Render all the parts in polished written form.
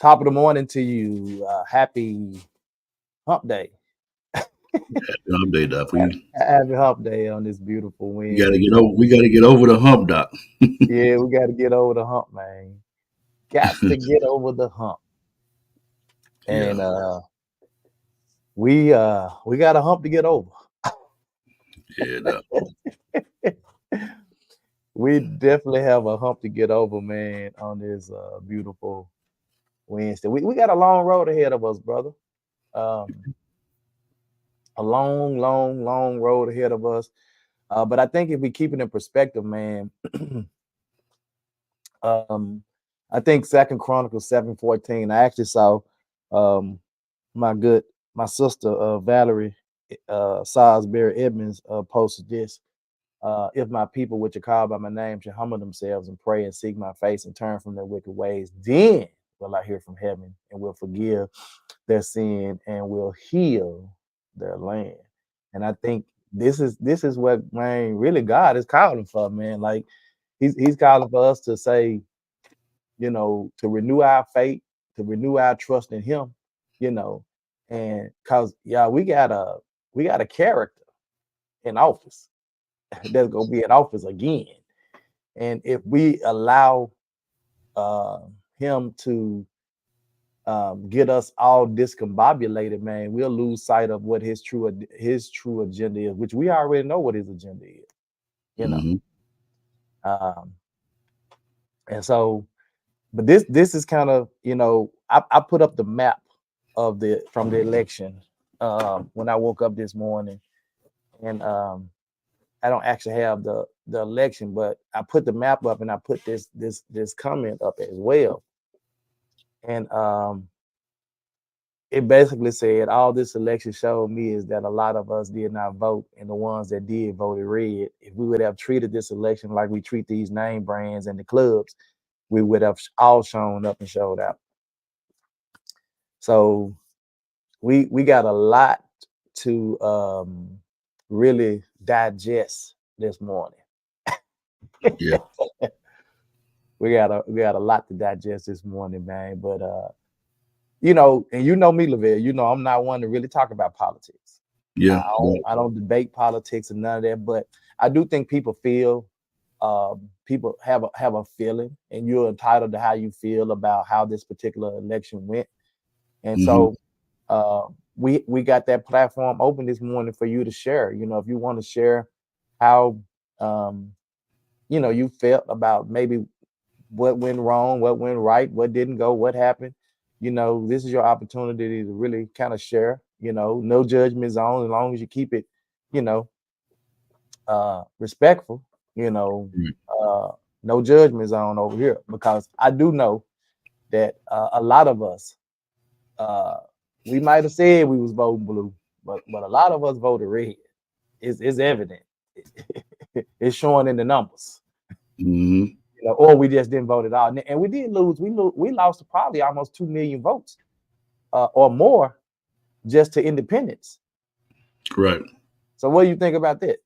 Top of the morning to you. Happy hump day. Update doc. We Happy hump day on this beautiful gotta Wednesday get over. morning. We gotta get over the hump, doc. Yeah, we got to get over the hump, man. Got to get over the hump. Yeah, And we got a hump to get over. yeah, doc. We definitely have a hump to get over, man, on this beautiful Wednesday. We got a long road ahead of us, brother. Um, a long, long, long road ahead of us. But I think if we keep it in perspective, man, um, I think Second Chronicles 7:14. I actually saw um, my good my sister Valerie Salisbury Edmonds posted this. If my people, which are called by my name, should humble themselves and pray and seek my face and turn from their wicked ways, then will I hear from heaven and will forgive their sin and will heal their land. And I think this is what, man, really God is calling for, man. Like he's calling for us to say, to renew our faith, to renew our trust in him, you know, and cause yeah, we got a character in office that's gonna be in office again. And if we allow uh, him to get us all discombobulated, man, we'll lose sight of what his true agenda is, which we already know what his agenda is, you know. Hmm. Um, and so, but this is kind of, I put up the map of the from the election when I woke up this morning, and I don't actually have the election, but I put the map up and I put this comment up as well. And it basically said all this election showed me is that a lot of us did not vote, and the ones that did voted red. If we would have treated this election like we treat these name brands and the clubs, we would have all shown up and showed out. So we got a lot to really digest this morning. Yeah, We got a lot to digest this morning, man. But and me, Lavelle. I'm not one to really talk about politics. I yeah, don't, I don't debate politics and none of that. But I do think people have a feeling, and you're entitled to how you feel about how this particular election went. And hmm, so we got that platform open this morning for you to share. If you want to share how um, you felt about maybe what went wrong, what went right, what didn't go, what happened. This is your opportunity to really kind of share. No judgment zone, as long as you keep it, you know, respectful. You know, right. uh, no judgment zone over here, because I do know that a lot of us, uh, we might have said we was voting blue, but a lot of us voted red. It's evident. It's showing in the numbers. Hmm. Or we just didn't vote at all. And we did lose. We lost probably almost 2 million votes or more just to independents. Right. So what do you think about that?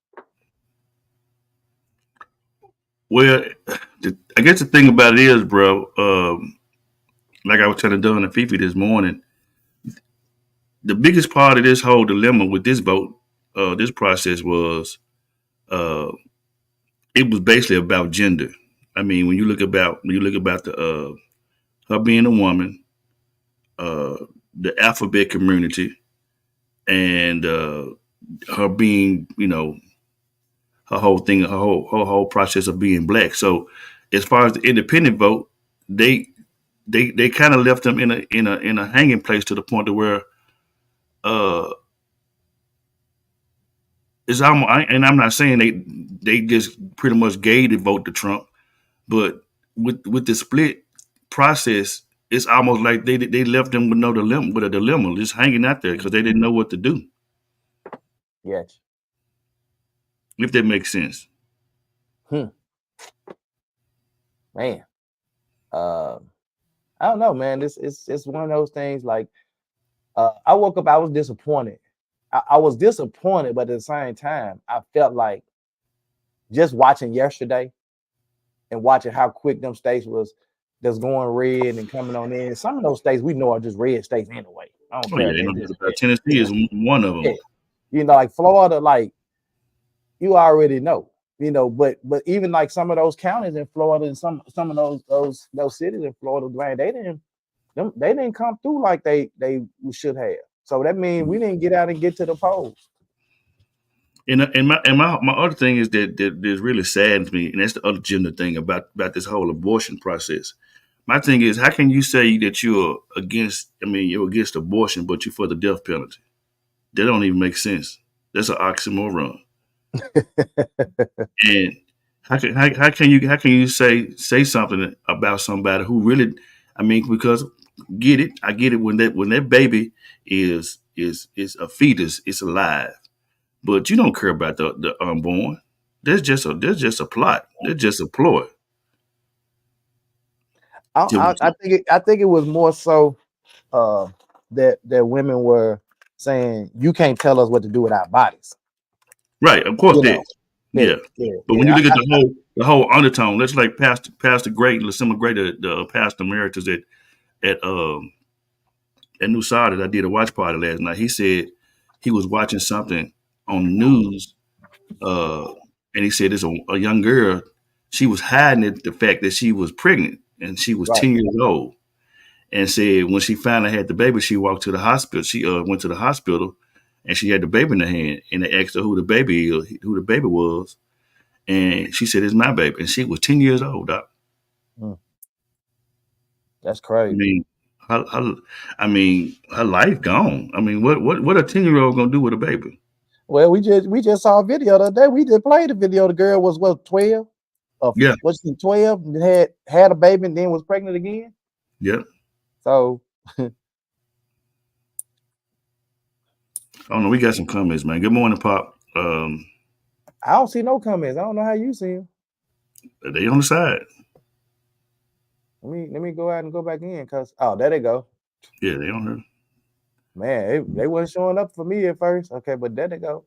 Well, I guess the thing about it is, bro. Like I was telling Doug and Fifi this morning, the biggest part of this whole dilemma with this vote, this process was, uh, it was basically about gender. I mean, when you look about her being a woman, uh, the alphabet community, and her being, her whole thing, her whole process of being black. So, as far as the independent vote, they they kind of left them in a hanging place to the point to where uh, it's almost. And I'm not saying they just pretty much gave the vote to Trump, but with the split process, it's almost like they left them with no dilemma, with a dilemma, just hanging out there because they didn't know what to do. Yes. If that makes sense. Hmm. Man. Uh, I don't know, man. This it's one of those things. Like I woke up, I was disappointed. I was disappointed, but at the same time, I felt like just watching yesterday and watching how quick them states was. that's going red and coming on in. Some of those states we know are just red states anyway. I don't Oh yeah, care. they They know just about Tennessee is one of yeah. them. You know, like Florida, like you already know. You know, but even like some of those counties in Florida and some of those cities in Florida, Dwayne, they didn't come through like they should have. So that means we didn't get out and get to the polls. And my other thing is that really saddens me, and that's the other gender thing about this whole abortion process. My thing is, how can you say that you're against? I mean, you're against abortion, but you're for the death penalty? That don't even make sense. That's an oxymoron. And how can you say something about somebody who really? I mean, because I get it when that baby is a fetus, it's alive, but you don't care about the unborn. There's just a plot. There's just a ploy. I think it was more so uh, that women were saying you can't tell us what to do with our bodies. Right, of course You that. know, Yeah. But when you yeah. look at the whole undertone, that's like Pastor Great, Lasima Great, the Pastor Emeritus at New Sardis. I did a watch party last night. He said he was watching something on the news, uh, and he said there's a young girl. She was hiding the fact that she was pregnant, and she was Right. 10 years old. And said when she finally had the baby, she walked to the hospital. She went to the hospital, and she had the baby in her hand. And they asked her who the baby was, and she said, "It's my baby." And she was 10 years old. Doc. Mm, that's I crazy. mean, her life gone. I mean, what a 10-year-old gonna do with a baby? Well, we just saw a video the other day. We just played the video. The girl was what 12? Yeah, Was she 12? And had a baby and then was pregnant again. yeah. So I don't know. We got some comments, man. Good morning, Pop. I don't see no comments. I don't know how you see them. They on the side. Let me go out and go back in because there they go. Yeah, they on her. Man, they wasn't showing up for me at first. Okay, but there they go.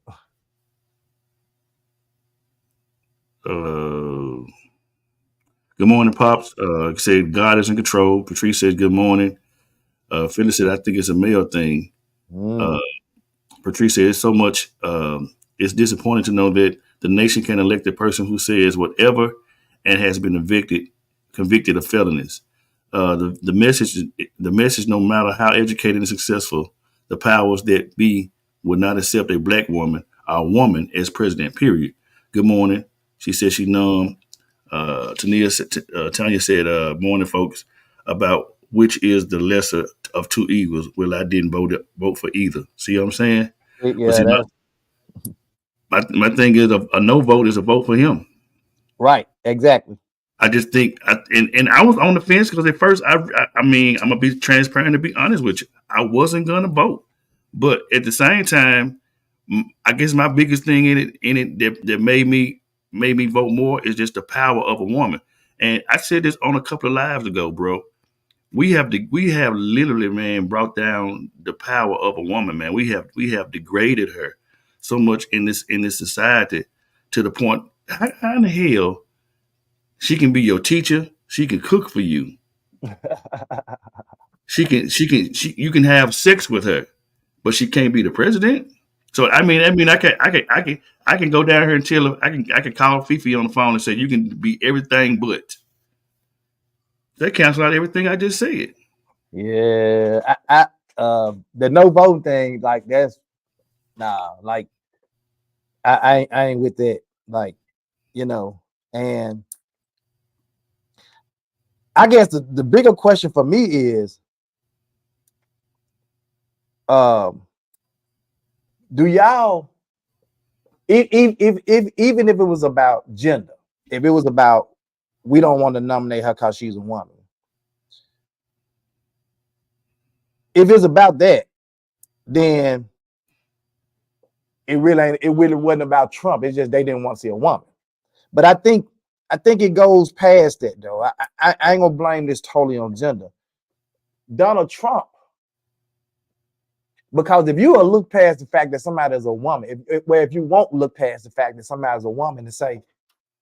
Good morning, Pops. Said God is in control. Patrice said good morning. Phyllis said I think it's a male thing. Uh, Mm, Patrice said it's so much. It's disappointing to know that the nation can elect a person who says whatever and has been convicted of felonies. The message, no matter how educated and successful, the powers that be would not accept a black woman or a woman as president. Period. Good morning. She said she numb. Tanya said, "Morning, folks." About which is the lesser of two evils. Well, I didn't vote for either. See what I'm saying? But yeah, see, that's my thing is a no vote is a vote for him. right. Exactly. I just think, and I was on the fence because at first, I mean, I'm gonna be transparent to be honest with you. I wasn't gonna vote, but at the same time, I guess my biggest thing in it that made me vote more is just the power of a woman. And I said this on a couple of lives ago, bro. We have literally, man, brought down the power of a woman, man. We have degraded her so much in this society to the point. How in the hell she can be your teacher? She can cook for you. You can have sex with her, but she can't be the president. So I can go down here and tell her I can call Fifi on the phone and say you can be everything but. That cancel out everything I just said. Yeah, the no vote thing, like that's nah, like I ain't with that. Like, you know, and I guess the bigger question for me is, um, do y'all if even if it was about gender, if it was about we don't want to nominate her because she's a woman, if it's about that, then it really wasn't about Trump. It's just they didn't want to see a woman. But I think it goes past that though. I ain't gonna blame this totally on gender. Donald Trump, because if you will look past the fact that somebody is a woman, if you won't look past the fact that somebody is a woman and say,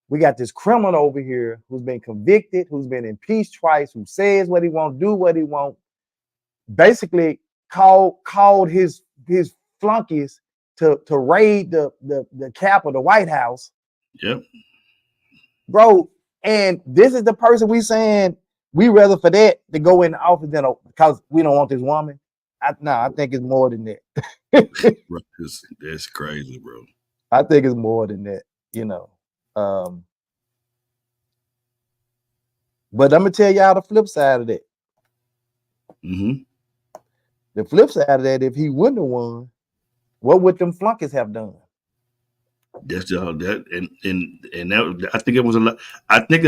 We got this criminal over here who's been convicted, who's been impeached twice, who says what he won't, do what he won't. Basically, called his flunkies to raid the Capitol, the White House. Yep. Bro, and this is the person we saying we rather for that to go in the office than because we don't want this woman. I think it's more than that. Bro, that's crazy, bro. I think it's more than that, But I'm gonna tell y'all the flip side of that. Mm-hmm. The flip side of that, if he wouldn't have won, what would them flunkies have done? That's that, and that, I think it was a lot. I think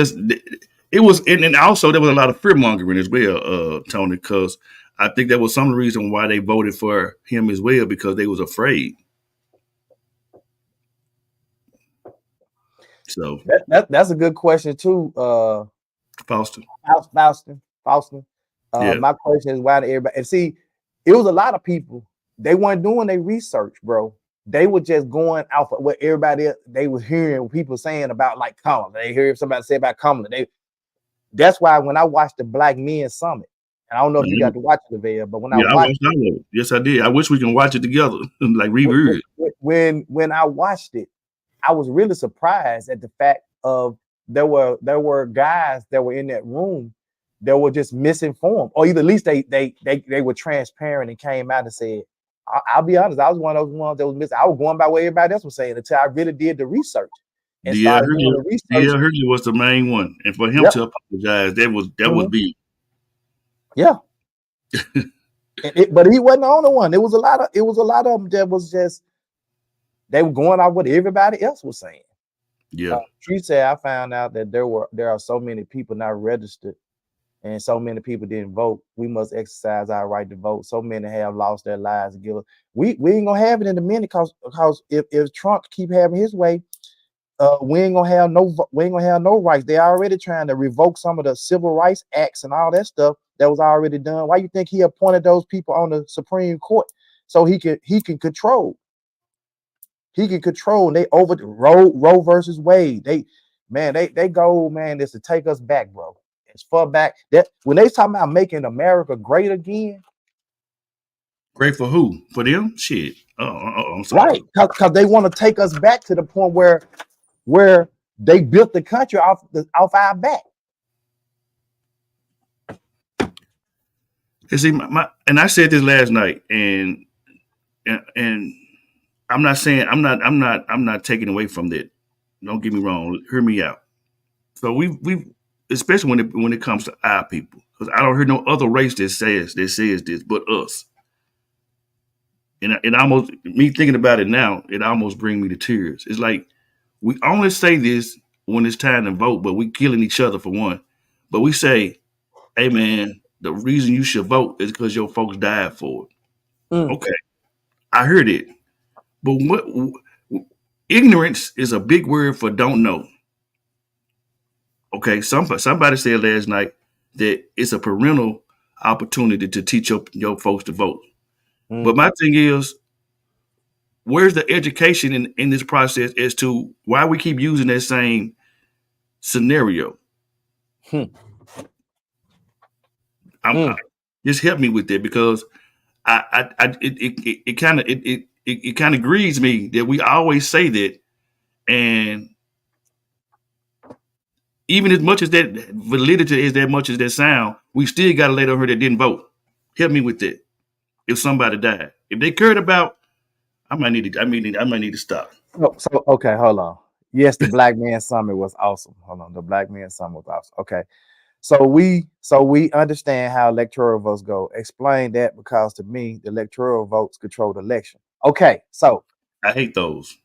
it was, and also there was a lot of fear mongering as well, Tony, because I think that was some reason why they voted for him as well, because they was afraid. So that's a good question too, Faustin. Yeah. My question is, why did everybody? And see, it was a lot of people. They weren't doing their research, bro. They were just going off of what everybody else, they were hearing people saying about like Kamala. They heard somebody say about Kamala. That's why when I watched the Black Men Summit, and I don't know if you got to watch it, Lavelle, but when I watched it, yes, I did. I wish we can watch it together, like review it. When I watched it, I was really surprised at the fact of there were guys that were in that room that were just misinformed, or either at least they were transparent and came out and said, I'll be honest, I was one of those ones that was missing. I was going by what everybody else was saying until I really did the research. Yeah, Hurley was the main one, and for him to apologize, that was big. Yeah, but he wasn't the only one. It was a lot of them that was just, they were going off what everybody else was saying. Yeah, Tree said, I found out that there are so many people not registered, and so many people didn't vote. We must exercise our right to vote. So many have lost their lives. We ain't gonna have it in a minute, because if Trump keep having his way, we ain't gonna have no rights. They already trying to revoke some of the civil rights acts and all that stuff that was already done. Why you think he appointed those people on the Supreme Court? So he can control. He can control. And they over Roe versus Wade. They go, man, is to take us back, bro. It's far back. That when they talking about making America great again. Great for who? For them? Shit. I'm sorry. Right. Because they want to take us back to the point where they built the country off our back. You see, and I said this last night, and I'm not saying I'm not taking away from that. Don't get me wrong. Hear me out. So we especially when it comes to our people, because I don't hear no other race that says this but us. And it almost, me thinking about it now, it almost brings me to tears. It's like we only say this when it's time to vote, but we killing each other for one. But we say, hey man, the reason you should vote is because your folks died for it. Okay, I heard it. But ignorance is a big word for don't know. Okay, somebody said last night that it's a parental opportunity to teach your folks to vote. But my thing is, where's the education in this process as to why we keep using that same scenario? Just help me with that, because it kind of grieves me that we always say that, and even as much as that validity is, that much as that sound, we still got a lady on her that didn't vote. Help me with that. If somebody died, if they cared about, I might need to stop. So okay, hold on. Yes, the Black Man Summit was awesome. Hold on, the Black Man Summit was awesome. Okay, so we understand how electoral votes go. Explain that, because to me, the electoral votes control the election. Okay, so I hate those.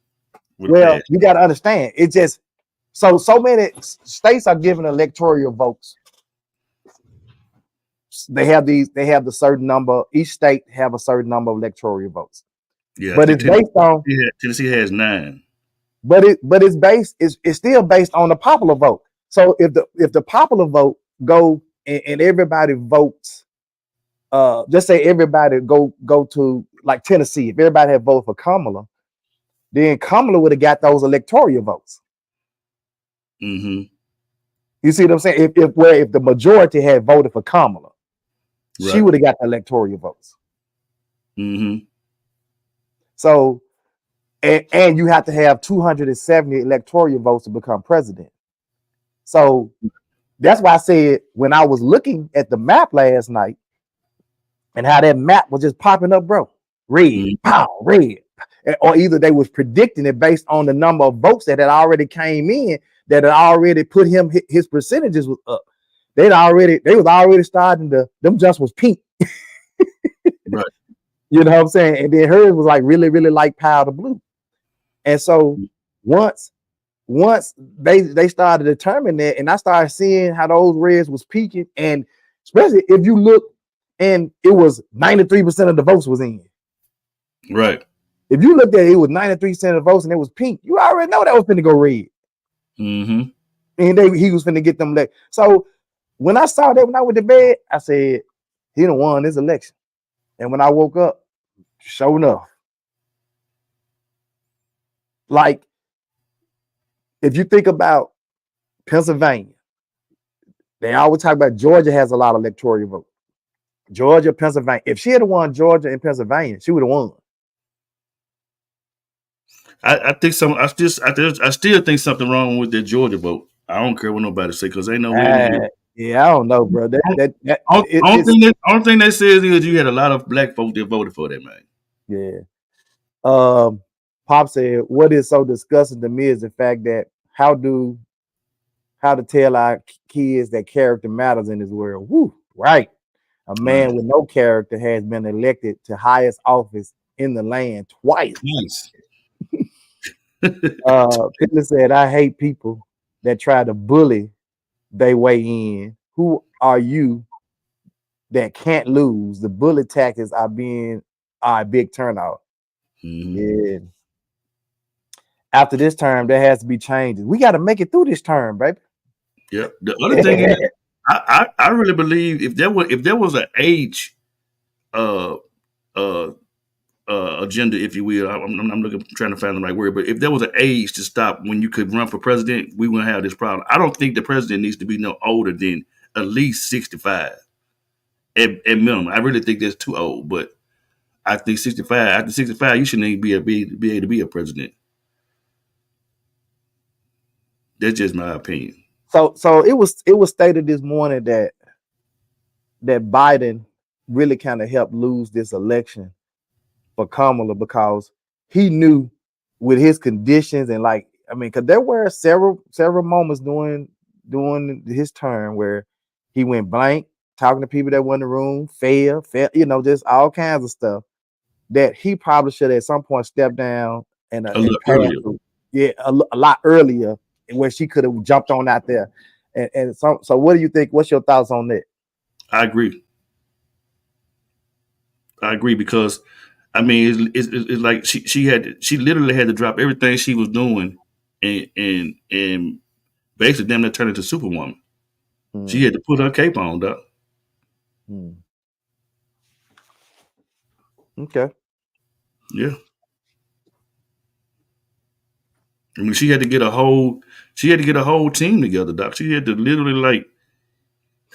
Well, you got to understand, it just so many states are giving electoral votes. They have the certain number. Each state have a certain number of electoral votes. Yeah, but it's based on Tennessee has 9. But it's still based on the popular vote. So if the popular vote go and everybody votes, just say everybody go to like Tennessee. If everybody had voted for Kamala, then Kamala would have got those electoral votes. Mm-hmm. You see what I'm saying? If the majority had voted for Kamala, she Right. would have got the electoral votes. Mm-hmm. So, and you have to have 270 electoral votes to become president. So that's why I said when I was looking at the map last night and how that map was just popping up, bro, red, Mm-hmm. pow, red. Or either they was predicting it based on the number of votes that had already came in, that had already put him, his percentages was up. They was already starting to, them just was pink. Right. You know what I'm saying? And then hers was like really, really like powder blue. And so once they started determining that, and I started seeing how those reds was peaking, and especially if you look, and it was 93% of the votes was in. Right. If you looked at it, it was 93% of the votes and it was pink. You already know that was finna go red. Mm-hmm. And he was finna get them leg. So when I saw that when I went to bed, I said, he done won this election. And when I woke up, sure enough, like if you think about Pennsylvania, they always talk about Georgia has a lot of electoral votes. Georgia, Pennsylvania. If she had won Georgia and Pennsylvania, she would have won. I think I still think something wrong with the Georgia vote. I don't care what nobody say because ain't no way. Yeah, I don't know, bro. Only thing that says is you had a lot of black folks that voted for that, man. Yeah. Pop said, what is so disgusting to me is the fact that how to tell our kids that character matters in this world. Woo, right. A man with no character has been elected to highest office in the land twice. Nice. Pitler said, I hate people that try to bully their way in. Who are you that can't lose? The bully tactics are a big turnout. Mm-hmm. Yeah. After this term, there has to be changes. We got to make it through this term, baby. Yeah. The other thing is, I really believe if there was an age agenda, if you will, I'm looking trying to find the right word, but if there was an age to stop when you could run for president, we wouldn't have this problem. I don't think the president needs to be no older than at least 65 at minimum. I really think that's too old, but I think 65. After 65, you shouldn't even be able to be a president. That's just my opinion. So it was stated this morning that Biden really kind of helped lose this election for Kamala because he knew with his conditions and because there were several moments during his term where he went blank, talking to people that were in the room, fail, just all kinds of stuff that he probably should at some point step down and Earlier. A lot earlier, where she could have jumped on out there. And so what do you think? What's your thoughts on that? I agree because I mean it's like she literally had to drop everything she was doing and basically damn near turn into Superwoman. She had to put her cape on, though. Okay. Yeah. I mean, she had to get a whole team together, Doc. She had to literally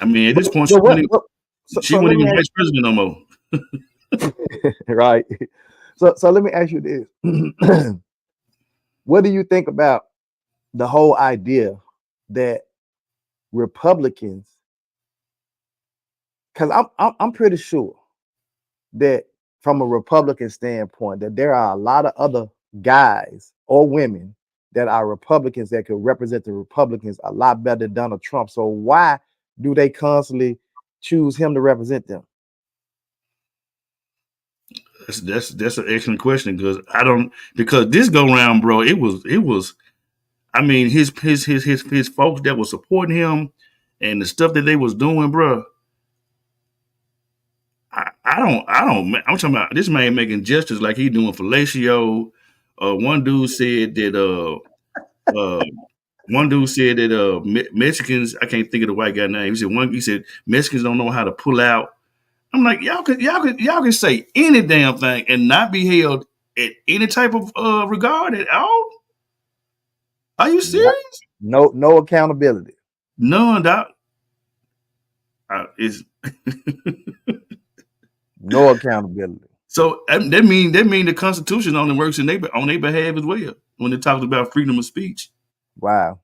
at this point, she wouldn't even vice president no more. Right. So let me ask you this. What do you think about the whole idea that Republicans, because I'm pretty sure that from a Republican standpoint, that there are a lot of other guys or women that are Republicans that could represent the Republicans a lot better than Donald Trump. So why do they constantly choose him to represent them? That's an excellent question because this go round, bro, it was I mean his folks that was supporting him and the stuff that they was doing, bro. I'm talking about this man making gestures like he doing fellatio. One dude said that Mexicans, I can't think of the white guy name. He said Mexicans don't know how to pull out. I'm like, y'all can say any damn thing and not be held at any type of regard at all. Are you serious? No accountability. None, Doc. It's No accountability. so that mean the Constitution only works on their behalf as well when it talks about freedom of speech. Wow.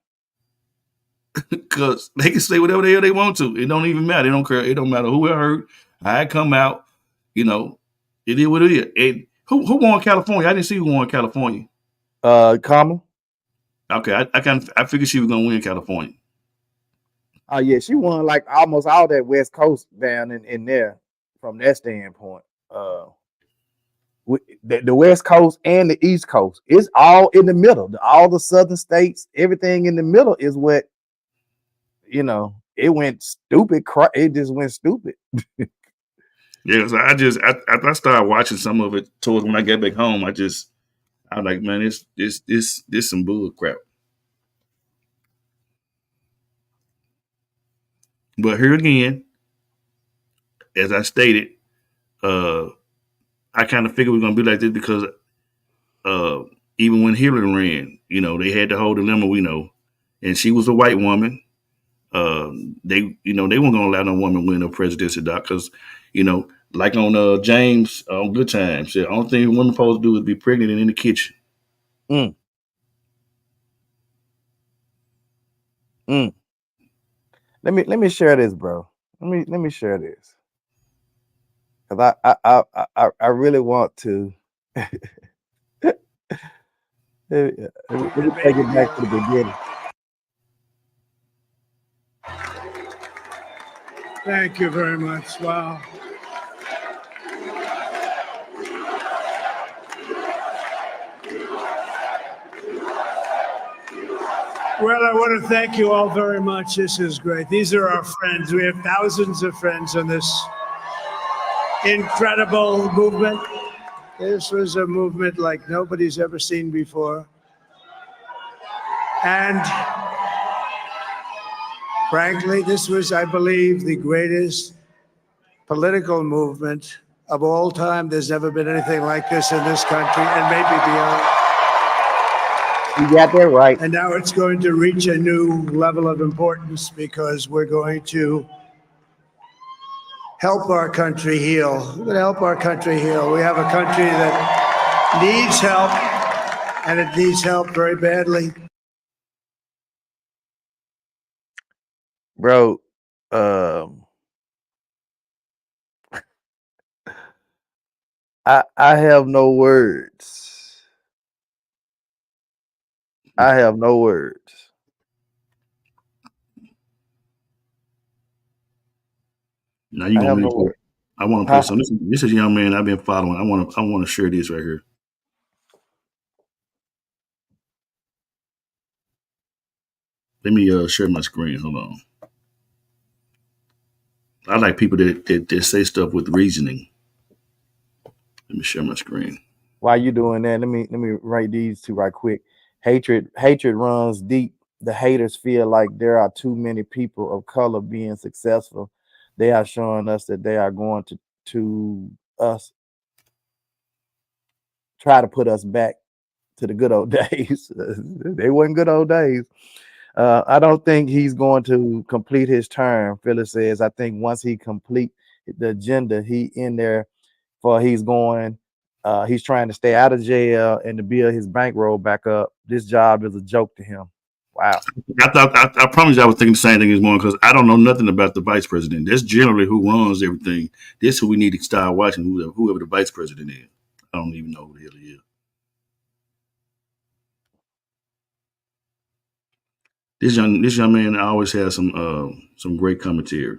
Because they can say whatever the hell they want to. It don't even matter. It don't care. It don't matter who it hurt, how it come out. You know, it is what it is. And who won California? I didn't see who won California. Kamala. Okay, I figured she was gonna win California. Oh yeah, she won like almost all that West Coast down in there from that standpoint. The West Coast and the East Coast, it's all in the middle. All the southern states, everything in the middle is what, you know, it went stupid. It just went stupid. Yeah, so I started watching some of it towards when I get back home. I was like, man, this some bull crap. But here again, as I stated, I kind of figured we are gonna be like this because even when Hillary ran, you know, they had the whole dilemma, we know, and she was a white woman. They weren't gonna allow no woman win a presidency, Doc, because you know, like on James on Good Times, the only thing women supposed to do is be pregnant and in the kitchen. Let me share this, bro. Let me share this, because I really want to. Let me take it back to the beginning. Thank you very much. Wow. Well, I want to thank you all very much. This is great. These are our friends. We have thousands of friends on this incredible movement. This was a movement like nobody's ever seen before. And frankly, this was, I believe, the greatest political movement of all time. There's never been anything like this in this country and maybe beyond. You got that right. And now it's going to reach a new level of importance because we're going to help our country heal. We're going to help our country heal. We have a country that needs help, and it needs help very badly. Bro, I have no words. I have no words. Now you gonna no I want to play some. This is a young man I've been following. I want to share this right here. Let me share my screen. Hold on. I like people that say stuff with reasoning. Let me share my screen. While you doing that, let me write these two right quick. Hatred runs deep. The haters feel like there are too many people of color being successful. They are showing us that they are going to us try to put us back to the good old days. They weren't good old days. I don't think he's going to complete his term. Phyllis says, I think once he complete the agenda, he in there for he's going. He's trying to stay out of jail and to build his bankroll back up. This job is a joke to him. Wow. I promise you I was thinking the same thing this morning because I don't know nothing about the vice president. That's generally who runs everything. This is who we need to start watching, whoever the vice president is. I don't even know who the hell he is. This young man always has some great commentary.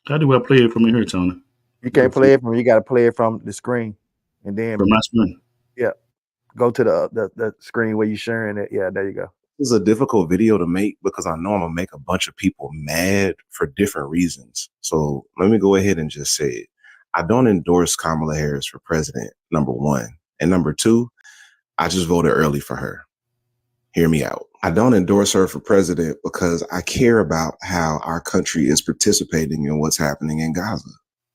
How do I play it from here, Tony? You can't play it from. You got to play it from the screen, and then from my screen. Yeah, go to the screen where you're sharing it. Yeah, there you go. This is a difficult video to make because I know I'm gonna make a bunch of people mad for different reasons. So let me go ahead and just say it. I don't endorse Kamala Harris for president, number one. And number two, I just voted early for her. Hear me out. I don't endorse her for president because I care about how our country is participating in what's happening in Gaza.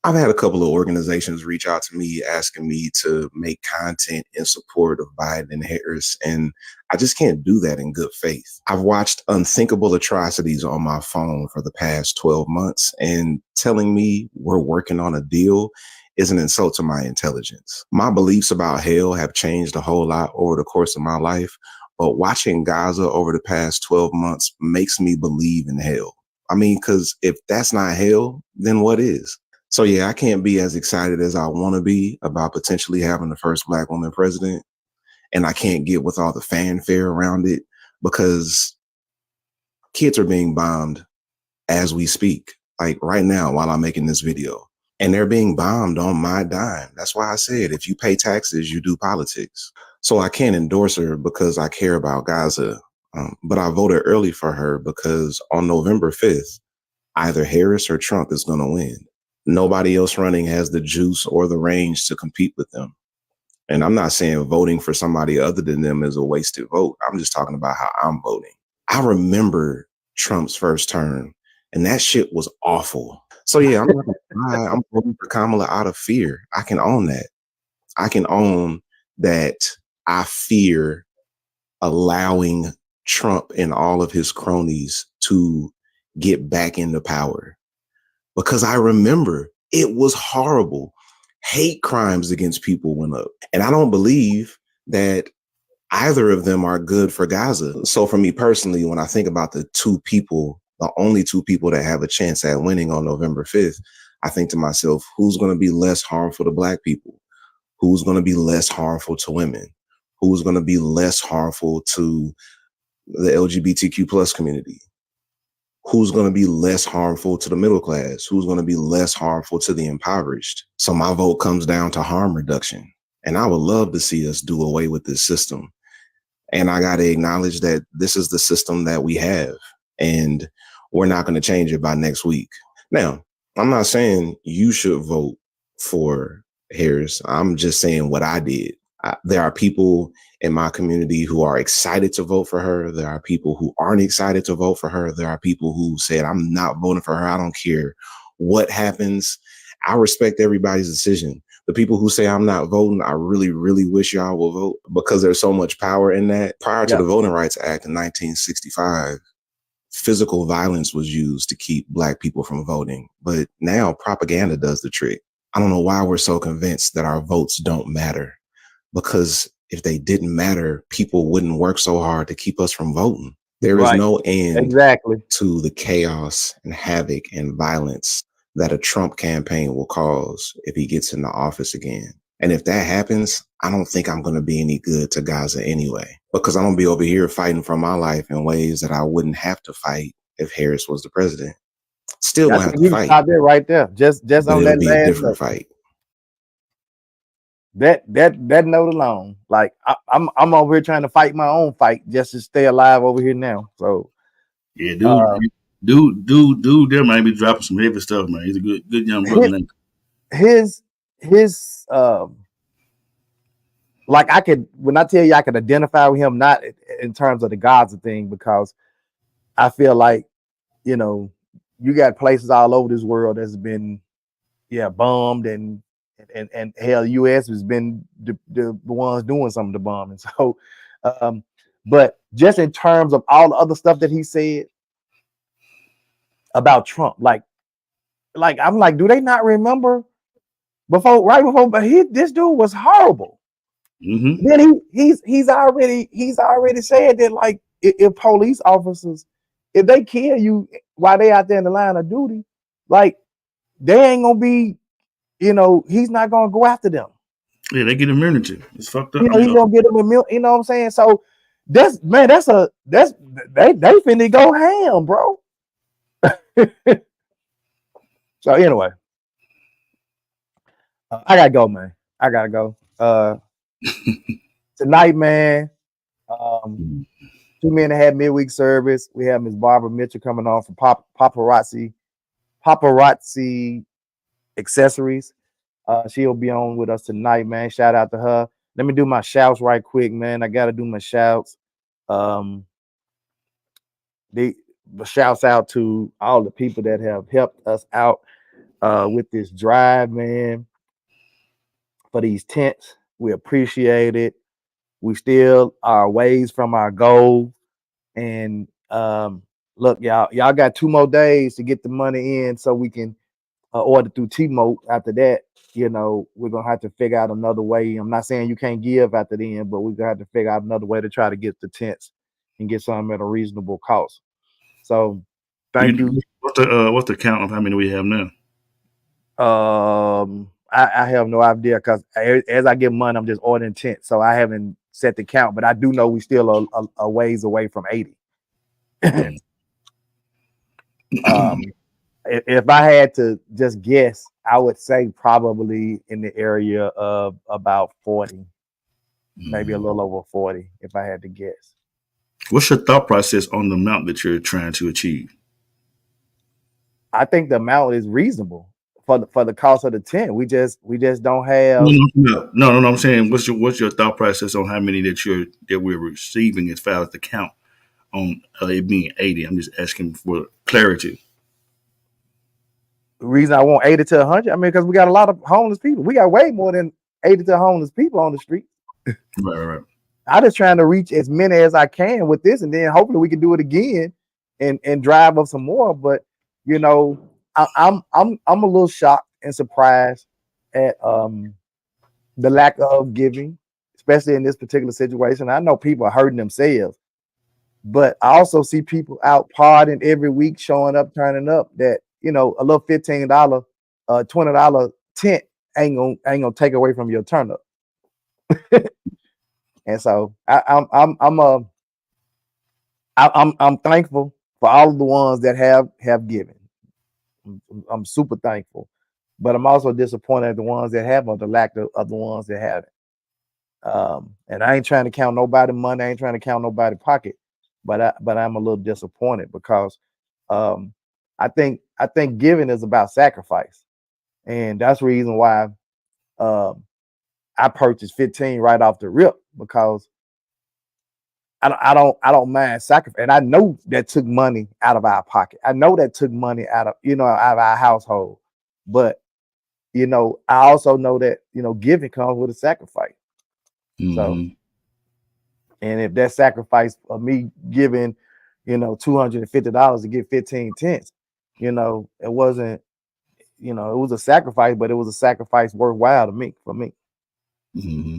I've had a couple of organizations reach out to me asking me to make content in support of Biden and Harris, and I just can't do that in good faith. I've watched unthinkable atrocities on my phone for the past 12 months, and telling me we're working on a deal is an insult to my intelligence. My beliefs about hell have changed a whole lot over the course of my life, but watching Gaza over the past 12 months makes me believe in hell. I mean, because if that's not hell, then what is? So yeah, I can't be as excited as I want to be about potentially having the first Black woman president. And I can't get with all the fanfare around it because kids are being bombed as we speak, like right now while I'm making this video. And they're being bombed on my dime. That's why I said, if you pay taxes, you do politics. So I can't endorse her because I care about Gaza. But I voted early for her because on November 5th, either Harris or Trump is going to win. Nobody else running has the juice or the range to compete with them. And I'm not saying voting for somebody other than them is a wasted vote. I'm just talking about how I'm voting. I remember Trump's first term, and that shit was awful. So yeah, I'm not gonna lie, I'm voting for Kamala out of fear. I can own that. I can own that I fear allowing Trump and all of his cronies to get back into power. Because I remember it was horrible. Hate crimes against people went up. And I don't believe that either of them are good for Gaza. So for me personally, when I think about the only two people that have a chance at winning on November 5th, I think to myself, who's going to be less harmful to Black people? Who's going to be less harmful to women? Who's going to be less harmful to the LGBTQ plus community? Who's going to be less harmful to the middle class? Who's going to be less harmful to the impoverished? So my vote comes down to harm reduction. And I would love to see us do away with this system. And I got to acknowledge that this is the system that we have, and we're not going to change it by next week. Now, I'm not saying you should vote for Harris. I'm just saying what I did. There are people in my community who are excited to vote for her. There are people who aren't excited to vote for her. There are people who said, I'm not voting for her. I don't care what happens. I respect everybody's decision. The people who say I'm not voting, I really, really wish y'all will vote because there's so much power in that. Prior to the Voting Rights Act in 1965, physical violence was used to keep Black people from voting. But now propaganda does the trick. I don't know why we're so convinced that our votes don't matter, because if they didn't matter, people wouldn't work so hard to keep us from voting. There is no end to the chaos and havoc and violence that a Trump campaign will cause if he gets into office again. And if that happens, I don't think I'm going to be any good to Gaza anyway, because I'm going to be over here fighting for my life in ways that I wouldn't have to fight if Harris was the president. Still going to have to fight. Out there, right there. Just on that be a different fight. That note alone, like I'm over here trying to fight my own fight just to stay alive over here now. So yeah, dude, there might be dropping some heavy stuff, man. He's a good young brother. His like when I tell you I could identify with him, not in terms of the Gaza thing, because I feel like, you know, you got places all over this world that's been bombed and hell, U.S. has been the ones doing some of the bombing. So, but just in terms of all the other stuff that he said about Trump, like I'm like, do they not remember right before? But this dude was horrible. Mm-hmm. Then he's already said that, like, if police officers, if they kill you while they out there in the line of duty, like, they ain't gonna be. You know, he's not gonna go after them. Yeah, they get immunity. It's fucked up. You know, he's gonna get them immunity. You know what I'm saying? So they finna go ham, bro. So anyway, I gotta go, man. I gotta go. Tonight, man. 2 Men had midweek service. We have Miss Barbara Mitchell coming on from Paparazzi Accessories. She'll be on with us tonight, man. Shout out to her. Let me do my shouts right quick, man. I gotta do my shouts. Um, the shouts out to all the people that have helped us out with this drive, man, for these tents. We appreciate it. We still are ways from our goal. And look, y'all got 2 more days to get the money in so we can order through T-Mote. After that, we're gonna have to figure out another way. I'm not saying you can't give after the end, but we're gonna have to figure out another way to try to get the tents and get some at a reasonable cost. So thank you. What's the count of how many we have now? I have no idea, because as I get money, I'm just ordering tents, so I haven't set the count, but I do know we still a ways away from 80. If I had to just guess, I would say probably in the area of about 40, maybe a little over 40, if I had to guess. What's your thought process on the amount that you're trying to achieve? I think the amount is reasonable for the cost of the tent. We just don't have. No. I'm saying, what's your thought process on how many that we're receiving as far as the count on it being 80? I'm just asking for clarity. The reason I want 80 to 100, I mean, because we got a lot of homeless people. We got way more than 80 to homeless people on the street. Right. I'm just trying to reach as many as I can with this, and then hopefully we can do it again and drive up some more. But I'm a little shocked and surprised at the lack of giving, especially in this particular situation. I know people are hurting themselves, but I also see people out partying every week, showing up, turning up, that a little $15, $20 tent ain't gonna take away from your turn up. And so I'm thankful for all of the ones that have given. I'm super thankful, but I'm also disappointed at the ones that have, or the lack of the ones that haven't. And I ain't trying to count nobody's money. I ain't trying to count nobody's pocket, but I'm a little disappointed because I think giving is about sacrifice, and that's the reason why I purchased 15 right off the rip, because I don't mind sacrifice, and I know that took money out of our pocket. I know that took money out of our household, but I also know that giving comes with a sacrifice. Mm-hmm. So, and if that sacrifice of me giving $250 to get 15 tents, it wasn't, it was a sacrifice, but it was a sacrifice worthwhile for me. Mm-hmm.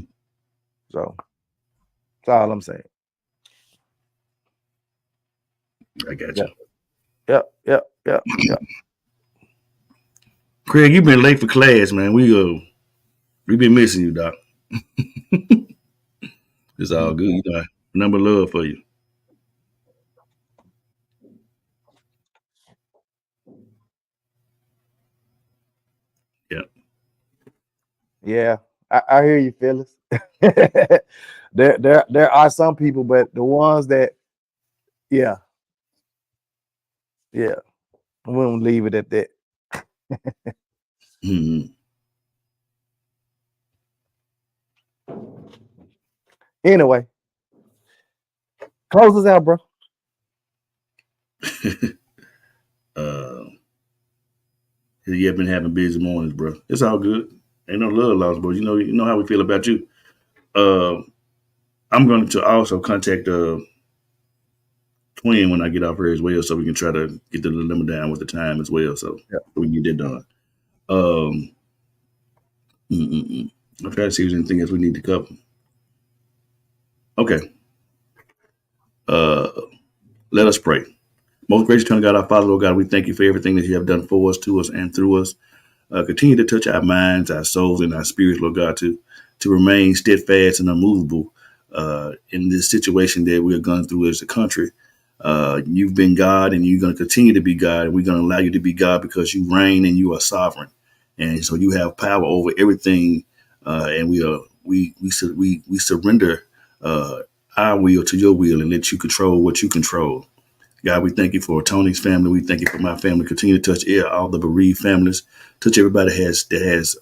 So that's all I'm saying. I got you. Yep. Craig, you've been late for class, man. We've been missing you, Doc. It's all good. Number love for you. Yeah, I hear you, Phyllis. There are some people, but the ones that, yeah, we won't leave it at that. Mm-hmm. Anyway, close us out, bro. You have been having busy mornings, bro. It's all good. Ain't no love lost, bro. You know how we feel about you. I'm going to also contact Twin when I get off here as well, so we can try to get the limit down with the time as well, so we can get that done. I'll try to see if there's anything else we need to cover. Okay. Let us pray. Most gracious eternal God, our Father, Lord God, we thank you for everything that you have done for us, to us, and through us. Continue to touch our minds, our souls, and our spirits, Lord God, to remain steadfast and unmovable in this situation that we're going through as a country. You've been God, and you're going to continue to be God, and we're going to allow you to be God because you reign and you are sovereign, and so you have power over everything. And we surrender our will to your will and let you control what you control. God, we thank you for Tony's family. We thank you for my family. Continue to touch all the bereaved families. Touch everybody that has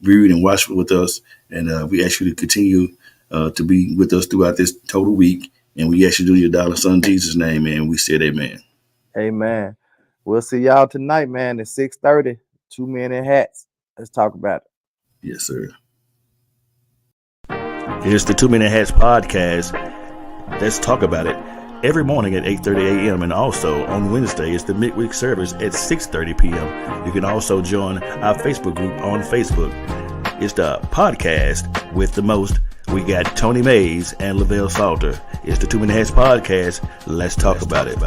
bereaved and watched with us. And we ask you to continue to be with us throughout this total week. And we ask you to do your dollar son Jesus' name, man. We said amen. Amen. We'll see y'all tonight, man, at 6:30. 2 Men in Hats. Let's talk about it. Yes, sir. Here's the 2 Minute Hats podcast. Let's talk about it. Every morning at 8:30 a.m. and also on Wednesday is the midweek service at 6:30 p.m. You can also join our Facebook group on Facebook. It's the podcast with the most. We got Tony Mays and Lavelle Salter. It's the 2 Minute Hats podcast. Let's talk about it.